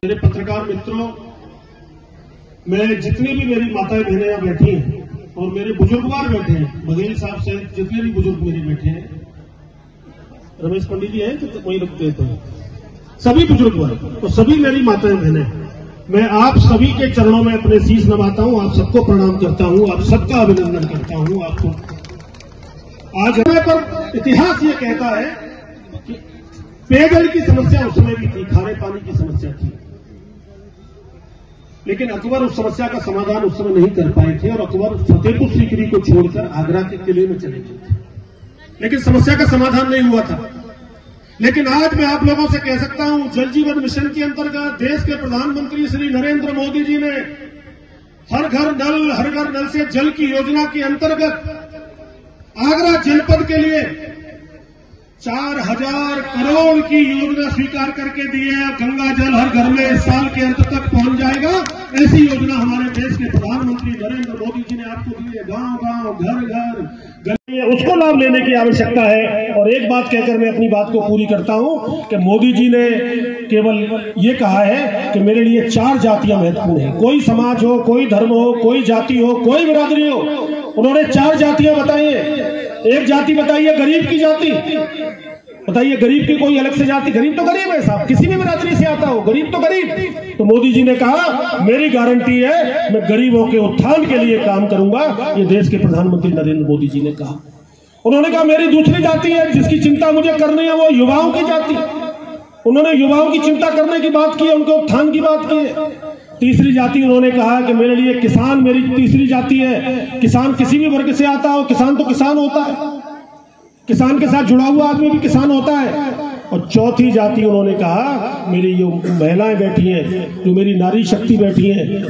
मेरे पत्रकार मित्रों, मैं जितनी भी मेरी माताएं बहनें यहाँ बैठी हैं और मेरे बुजुर्गवार बैठे हैं, बघेल साहब से जितने भी बुजुर्ग मेरे बैठे हैं, रमेश पंडित जी हैं तो वही रुकते तो सभी बुजुर्गवार तो सभी मेरी माताएं बहनें, मैं आप सभी के चरणों में अपने शीश नवाता हूं, आप सबको प्रणाम करता हूं, आप सबका अभिनंदन करता हूं। आपको आज पर इतिहास ये कहता है कि पेयजल की समस्या उस समय भी थी, खारे पानी की समस्या थी, लेकिन अकबर उस समस्या का समाधान उस समय नहीं कर पाए थे और अकबर फतेहपुर सीकरी को छोड़कर आगरा के किले में चले गए थे, लेकिन समस्या का समाधान नहीं हुआ था। लेकिन आज मैं आप लोगों से कह सकता हूं, जल जीवन मिशन के अंतर्गत देश के प्रधानमंत्री श्री नरेंद्र मोदी जी ने हर घर नल से जल की योजना के अंतर्गत आगरा जनपद के लिए 4000 करोड़ की योजना स्वीकार करके दी है। गंगा जल हर घर में इस साल के अंत तक पहुंच जाएगा, ऐसी योजना हमारे देश के प्रधानमंत्री नरेंद्र मोदी जी ने आपको दी है। गांव-गांव, घर-घर गली, उसको लाभ लेने की आवश्यकता है। और एक बात कहकर मैं अपनी बात को पूरी करता हूं कि मोदी जी ने केवल ये कहा है कि मेरे लिए 4 जातियां महत्वपूर्ण हैं। कोई समाज हो, कोई धर्म हो, कोई जाति हो, कोई बिरादरी हो, उन्होंने 4 जातियां बताई है। एक जाति बताइए गरीब की जाति, बताइए गरीब की कोई अलग से जाति, गरीब तो गरीब है साहब, किसी भी बिरादरी से आता हो, गरीब तो गरीब। तो मोदी जी ने कहा मेरी गारंटी है मैं गरीबों के उत्थान के लिए काम करूंगा, ये देश के प्रधानमंत्री नरेंद्र मोदी जी ने कहा। उन्होंने कहा मेरी दूसरी जाति है जिसकी चिंता मुझे करनी है, वो युवाओं की जाति। उन्होंने युवाओं की चिंता करने की बात की है, उनके उत्थान की बात की है। तीसरी जाति उन्होंने कहा कि मेरे लिए किसान मेरी तीसरी जाति है। किसान किसी भी वर्ग से आता हो, किसान तो किसान होता है, किसान के साथ जुड़ा हुआ आदमी भी किसान होता है। और चौथी जाति उन्होंने कहा मेरी जो महिलाएं बैठी हैं, जो मेरी नारी शक्ति बैठी हैं,